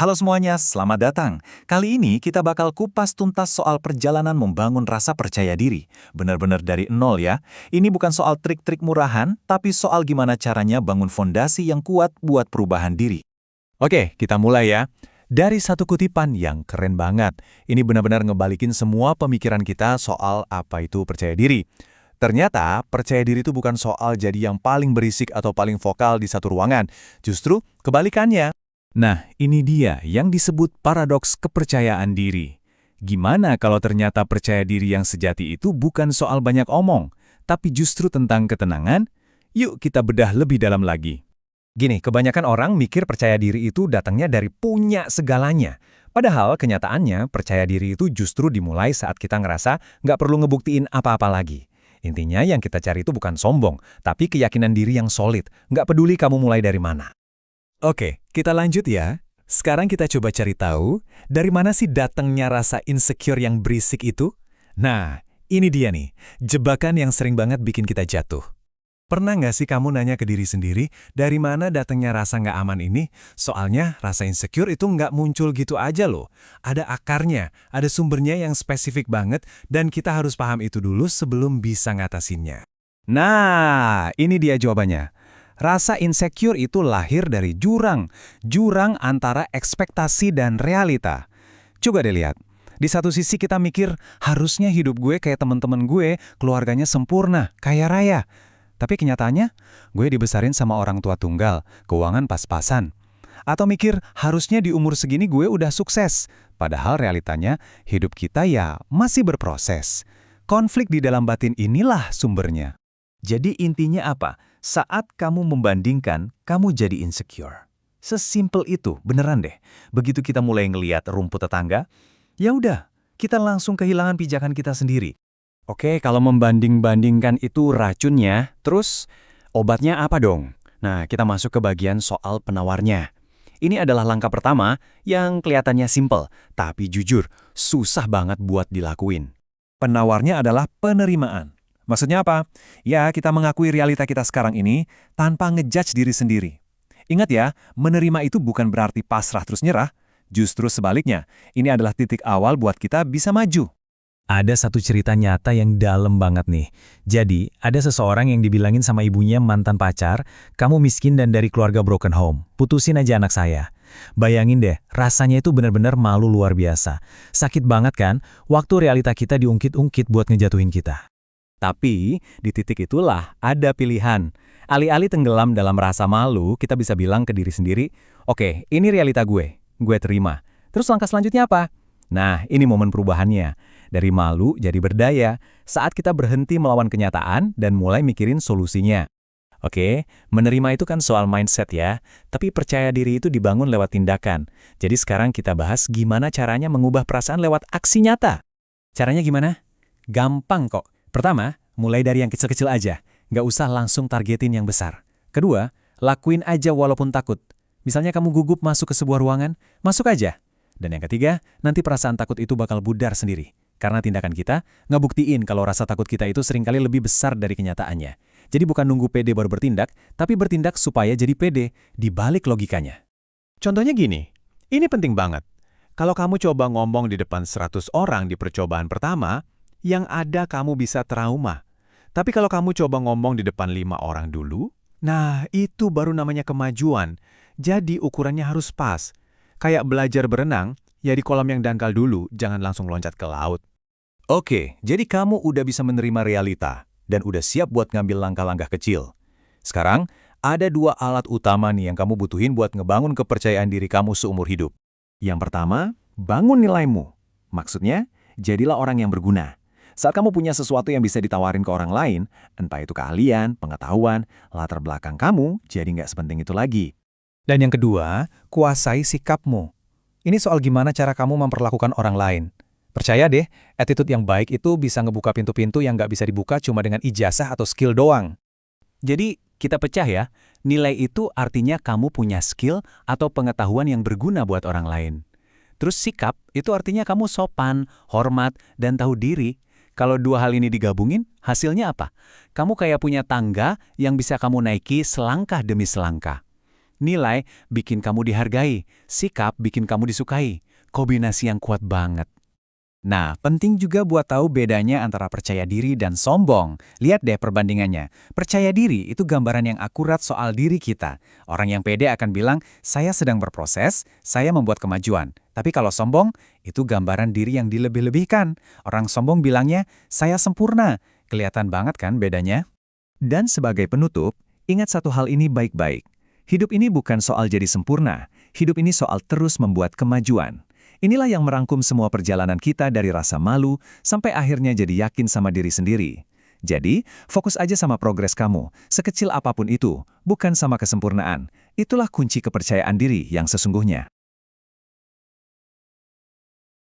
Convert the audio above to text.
Halo semuanya, selamat datang. Kali ini kita bakal kupas tuntas soal perjalanan membangun rasa percaya diri. Benar-benar dari nol ya. Ini bukan soal trik-trik murahan, tapi soal gimana caranya bangun fondasi yang kuat buat perubahan diri. Oke, kita mulai ya. Dari satu kutipan yang keren banget. Ini benar-benar ngebalikin semua pemikiran kita soal apa itu percaya diri. Ternyata, percaya diri itu bukan soal jadi yang paling berisik atau paling vokal di satu ruangan. Justru, kebalikannya. Nah, ini dia yang disebut paradoks kepercayaan diri. Gimana kalau ternyata percaya diri yang sejati itu bukan soal banyak omong, tapi justru tentang ketenangan? Yuk kita bedah lebih dalam lagi. Gini, kebanyakan orang mikir percaya diri itu datangnya dari punya segalanya. Padahal kenyataannya percaya diri itu justru dimulai saat kita ngerasa nggak perlu ngebuktiin apa-apa lagi. Intinya yang kita cari itu bukan sombong, tapi keyakinan diri yang solid. Nggak peduli kamu mulai dari mana. Oke, kita lanjut ya. Sekarang kita coba cari tahu, dari mana sih datangnya rasa insecure yang berisik itu? Nah, ini dia nih, jebakan yang sering banget bikin kita jatuh. Pernah nggak sih kamu nanya ke diri sendiri, dari mana datangnya rasa nggak aman ini? Soalnya rasa insecure itu nggak muncul gitu aja loh. Ada akarnya, ada sumbernya yang spesifik banget, dan kita harus paham itu dulu sebelum bisa ngatasinnya. Nah, ini dia jawabannya. Rasa insecure itu lahir dari jurang antara ekspektasi dan realita. Coba deh lihat, di satu sisi kita mikir, harusnya hidup gue kayak teman-teman gue, keluarganya sempurna, kaya raya. Tapi kenyataannya, gue dibesarin sama orang tua tunggal, keuangan pas-pasan. Atau mikir, harusnya di umur segini gue udah sukses. Padahal realitanya, hidup kita ya masih berproses. Konflik di dalam batin inilah sumbernya. Jadi intinya apa? Saat kamu membandingkan, kamu jadi insecure. Sesimpel itu, beneran deh. Begitu kita mulai ngeliat rumput tetangga, ya udah, kita langsung kehilangan pijakan kita sendiri. Oke, kalau membanding-bandingkan itu racunnya, terus obatnya apa dong? Nah, kita masuk ke bagian soal penawarnya. Ini adalah langkah pertama yang kelihatannya simple, tapi jujur, susah banget buat dilakuin. Penawarnya adalah penerimaan. Maksudnya apa? Ya, kita mengakui realita kita sekarang ini tanpa ngejudge diri sendiri. Ingat ya, menerima itu bukan berarti pasrah terus nyerah. Justru sebaliknya, ini adalah titik awal buat kita bisa maju. Ada satu cerita nyata yang dalam banget nih. Jadi, ada seseorang yang dibilangin sama ibunya mantan pacar, kamu miskin dan dari keluarga broken home, putusin aja anak saya. Bayangin deh, rasanya itu benar-benar malu luar biasa. Sakit banget kan, waktu realita kita diungkit-ungkit buat ngejatuhin kita. Tapi, di titik itulah ada pilihan. Alih-alih tenggelam dalam rasa malu, kita bisa bilang ke diri sendiri, oke, ini realita gue terima. Terus langkah selanjutnya apa? Nah, ini momen perubahannya. Dari malu jadi berdaya, saat kita berhenti melawan kenyataan dan mulai mikirin solusinya. Oke, menerima itu kan soal mindset ya, tapi percaya diri itu dibangun lewat tindakan. Jadi sekarang kita bahas gimana caranya mengubah perasaan lewat aksi nyata. Caranya gimana? Gampang kok. Pertama, mulai dari yang kecil-kecil aja. Nggak usah langsung targetin yang besar. Kedua, lakuin aja walaupun takut. Misalnya kamu gugup masuk ke sebuah ruangan, masuk aja. Dan yang ketiga, nanti perasaan takut itu bakal pudar sendiri. Karena tindakan kita ngebuktiin kalau rasa takut kita itu seringkali lebih besar dari kenyataannya. Jadi bukan nunggu pede baru bertindak, tapi bertindak supaya jadi pede di balik logikanya. Contohnya gini, ini penting banget. Kalau kamu coba ngomong di depan 100 orang di percobaan pertama, yang ada kamu bisa trauma. Tapi kalau kamu coba ngomong di depan 5 orang dulu, nah itu baru namanya kemajuan. Jadi ukurannya harus pas. Kayak belajar berenang, ya di kolam yang dangkal dulu, jangan langsung loncat ke laut. Oke, jadi kamu udah bisa menerima realita dan udah siap buat ngambil langkah-langkah kecil. Sekarang, ada 2 alat utama nih yang kamu butuhin buat ngebangun kepercayaan diri kamu seumur hidup. Yang pertama, bangun nilaimu. Maksudnya, jadilah orang yang berguna. Saat kamu punya sesuatu yang bisa ditawarin ke orang lain, entah itu keahlian, pengetahuan, latar belakang kamu, jadi nggak sepenting itu lagi. Dan yang kedua, kuasai sikapmu. Ini soal gimana cara kamu memperlakukan orang lain. Percaya deh, attitude yang baik itu bisa ngebuka pintu-pintu yang nggak bisa dibuka cuma dengan ijazah atau skill doang. Jadi, kita pecah ya. Nilai itu artinya kamu punya skill atau pengetahuan yang berguna buat orang lain. Terus sikap itu artinya kamu sopan, hormat, dan tahu diri. Kalau 2 hal ini digabungin, hasilnya apa? Kamu kayak punya tangga yang bisa kamu naiki selangkah demi selangkah. Nilai bikin kamu dihargai, sikap bikin kamu disukai. Kombinasi yang kuat banget. Nah, penting juga buat tahu bedanya antara percaya diri dan sombong. Lihat deh perbandingannya. Percaya diri itu gambaran yang akurat soal diri kita. Orang yang pede akan bilang, saya sedang berproses, saya membuat kemajuan. Tapi kalau sombong, itu gambaran diri yang dilebih-lebihkan. Orang sombong bilangnya, saya sempurna. Kelihatan banget kan bedanya? Dan sebagai penutup, ingat satu hal ini baik-baik. Hidup ini bukan soal jadi sempurna, hidup ini soal terus membuat kemajuan. Inilah yang merangkum semua perjalanan kita dari rasa malu sampai akhirnya jadi yakin sama diri sendiri. Jadi, fokus aja sama progres kamu, sekecil apapun itu, bukan sama kesempurnaan. Itulah kunci kepercayaan diri yang sesungguhnya.